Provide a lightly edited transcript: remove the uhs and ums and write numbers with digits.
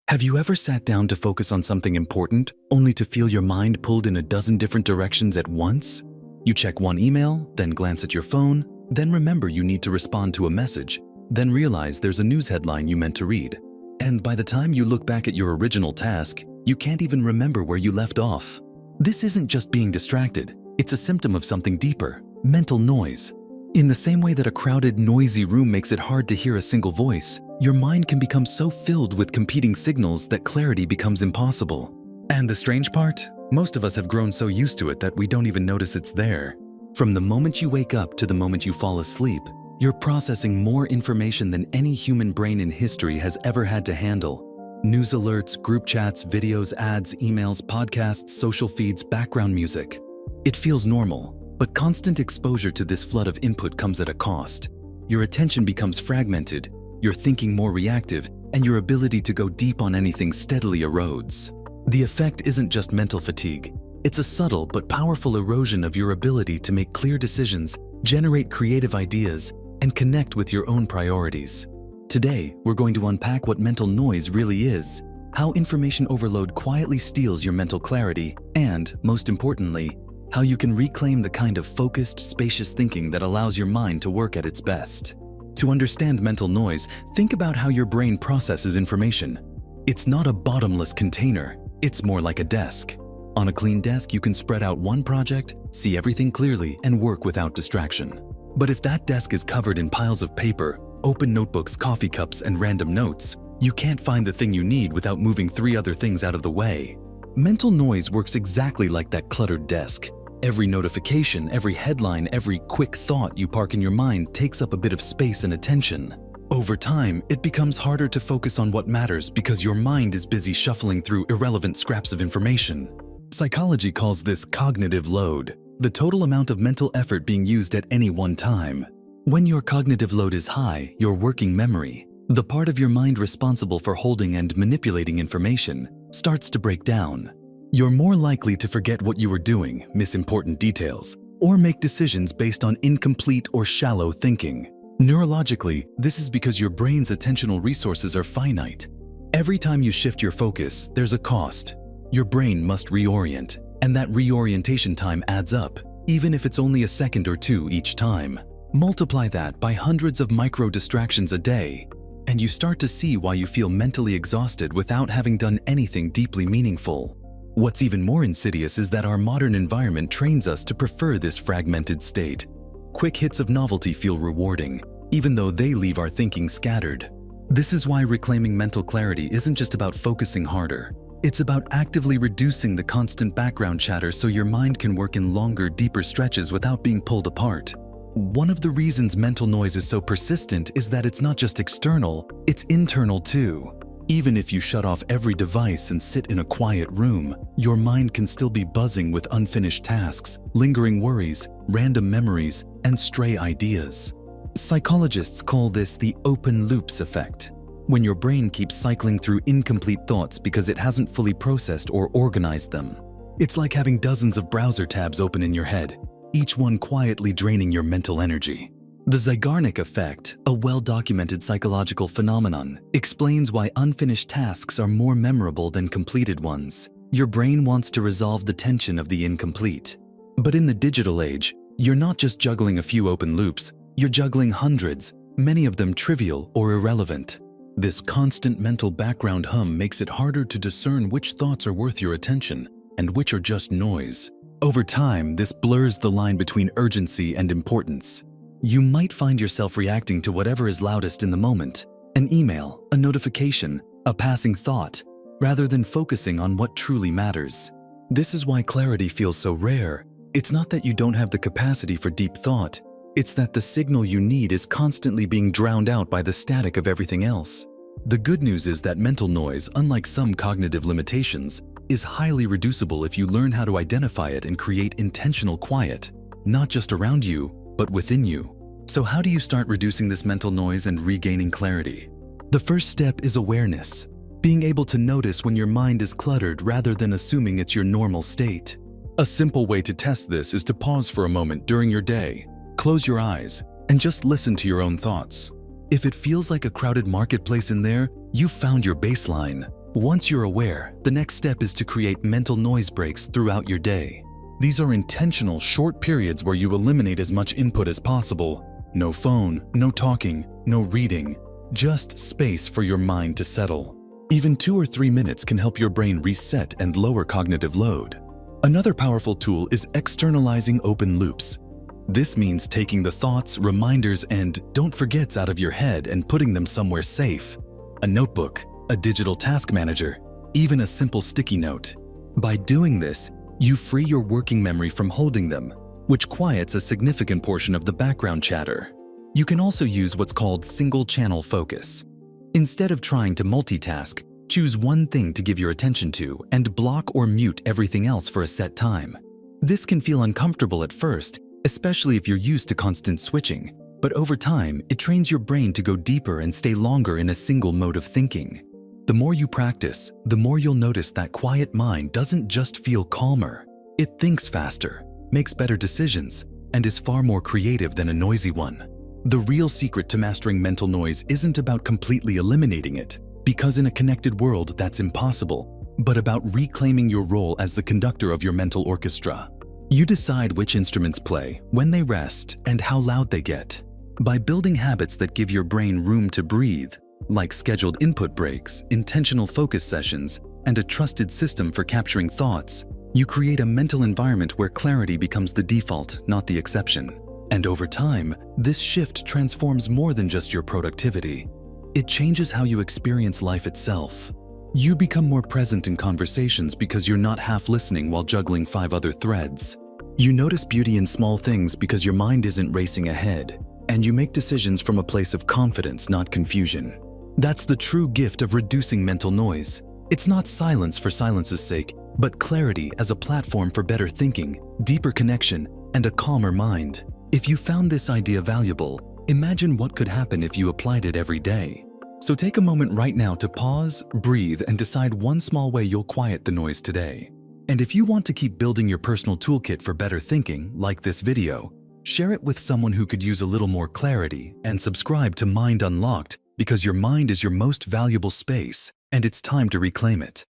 Have you ever sat down to focus on something important, only to feel your mind pulled in a dozen different directions at once? You check one email, then glance at your phone, then remember you need to respond to a message, then realize there's a news headline you meant to read. And by the time you look back at your original task, you can't even remember where you left off. This isn't just being distracted, it's a symptom of something deeper: mental noise. In the same way that a crowded, noisy room makes it hard to hear a single voice, your mind can become so filled with competing signals that clarity becomes impossible. And the strange part? Most of us have grown so used to it that we don't even notice it's there. From the moment you wake up to the moment you fall asleep, you're processing more information than any human brain in history has ever had to handle. News alerts, group chats, videos, ads, emails, podcasts, social feeds, background music. It feels normal, but constant exposure to this flood of input comes at a cost. Your attention becomes fragmented, your thinking more reactive, and your ability to go deep on anything steadily erodes. The effect isn't just mental fatigue. It's a subtle but powerful erosion of your ability to make clear decisions, generate creative ideas, and connect with your own priorities. Today, we're going to unpack what mental noise really is, how information overload quietly steals your mental clarity, and, most importantly, how you can reclaim the kind of focused, spacious thinking that allows your mind to work at its best. To understand mental noise, think about how your brain processes information. It's not a bottomless container, it's more like a desk. On a clean desk, you can spread out one project, see everything clearly, and work without distraction. But if that desk is covered in piles of paper, open notebooks, coffee cups, and random notes, you can't find the thing you need without moving 3 other things out of the way. Mental noise works exactly like that cluttered desk. Every notification, every headline, every quick thought you park in your mind takes up a bit of space and attention. Over time, it becomes harder to focus on what matters because your mind is busy shuffling through irrelevant scraps of information. Psychology calls this cognitive load, the total amount of mental effort being used at any one time. When your cognitive load is high, your working memory, the part of your mind responsible for holding and manipulating information, starts to break down. You're more likely to forget what you were doing, miss important details, or make decisions based on incomplete or shallow thinking. Neurologically, this is because your brain's attentional resources are finite. Every time you shift your focus, there's a cost. Your brain must reorient, and that reorientation time adds up, even if it's only a second or 2 each time. Multiply that by hundreds of micro distractions a day, and you start to see why you feel mentally exhausted without having done anything deeply meaningful. What's even more insidious is that our modern environment trains us to prefer this fragmented state. Quick hits of novelty feel rewarding, even though they leave our thinking scattered. This is why reclaiming mental clarity isn't just about focusing harder. It's about actively reducing the constant background chatter so your mind can work in longer, deeper stretches without being pulled apart. One of the reasons mental noise is so persistent is that it's not just external, it's internal too. Even if you shut off every device and sit in a quiet room, your mind can still be buzzing with unfinished tasks, lingering worries, random memories, and stray ideas. Psychologists call this the open loops effect, when your brain keeps cycling through incomplete thoughts because it hasn't fully processed or organized them. It's like having dozens of browser tabs open in your head, each one quietly draining your mental energy. The Zeigarnik effect, a well-documented psychological phenomenon, explains why unfinished tasks are more memorable than completed ones. Your brain wants to resolve the tension of the incomplete. But in the digital age, you're not just juggling a few open loops, you're juggling hundreds, many of them trivial or irrelevant. This constant mental background hum makes it harder to discern which thoughts are worth your attention and which are just noise. Over time, this blurs the line between urgency and importance. You might find yourself reacting to whatever is loudest in the moment, an email, a notification, a passing thought, rather than focusing on what truly matters. This is why clarity feels so rare. It's not that you don't have the capacity for deep thought, it's that the signal you need is constantly being drowned out by the static of everything else. The good news is that mental noise, unlike some cognitive limitations, is highly reducible if you learn how to identify it and create intentional quiet, not just around you, but within you. So how do you start reducing this mental noise and regaining clarity? The first step is awareness, being able to notice when your mind is cluttered rather than assuming it's your normal state. A simple way to test this is to pause for a moment during your day, close your eyes, and just listen to your own thoughts. If it feels like a crowded marketplace in there, you've found your baseline. Once you're aware, the next step is to create mental noise breaks throughout your day. These are intentional, short periods where you eliminate as much input as possible. No phone, no talking, no reading, just space for your mind to settle. Even 2 or 3 minutes can help your brain reset and lower cognitive load. Another powerful tool is externalizing open loops. This means taking the thoughts, reminders, and don't forgets out of your head and putting them somewhere safe. A notebook, a digital task manager, even a simple sticky note. By doing this, you free your working memory from holding them, which quiets a significant portion of the background chatter. You can also use what's called single-channel focus. Instead of trying to multitask, choose one thing to give your attention to and block or mute everything else for a set time. This can feel uncomfortable at first, especially if you're used to constant switching, but over time, it trains your brain to go deeper and stay longer in a single mode of thinking. The more you practice, the more you'll notice that quiet mind doesn't just feel calmer. It thinks faster, makes better decisions, and is far more creative than a noisy one. The real secret to mastering mental noise isn't about completely eliminating it, because in a connected world that's impossible, but about reclaiming your role as the conductor of your mental orchestra. You decide which instruments play, when they rest, and how loud they get. By building habits that give your brain room to breathe, like scheduled input breaks, intentional focus sessions, and a trusted system for capturing thoughts, you create a mental environment where clarity becomes the default, not the exception. And over time, this shift transforms more than just your productivity. It changes how you experience life itself. You become more present in conversations because you're not half listening while juggling 5 other threads. You notice beauty in small things because your mind isn't racing ahead, and you make decisions from a place of confidence, not confusion. That's the true gift of reducing mental noise. It's not silence for silence's sake, but clarity as a platform for better thinking, deeper connection, and a calmer mind. If you found this idea valuable, imagine what could happen if you applied it every day. So take a moment right now to pause, breathe, and decide one small way you'll quiet the noise today. And if you want to keep building your personal toolkit for better thinking, like this video, share it with someone who could use a little more clarity, and subscribe to Mind Unlocked because your mind is your most valuable space, and it's time to reclaim it.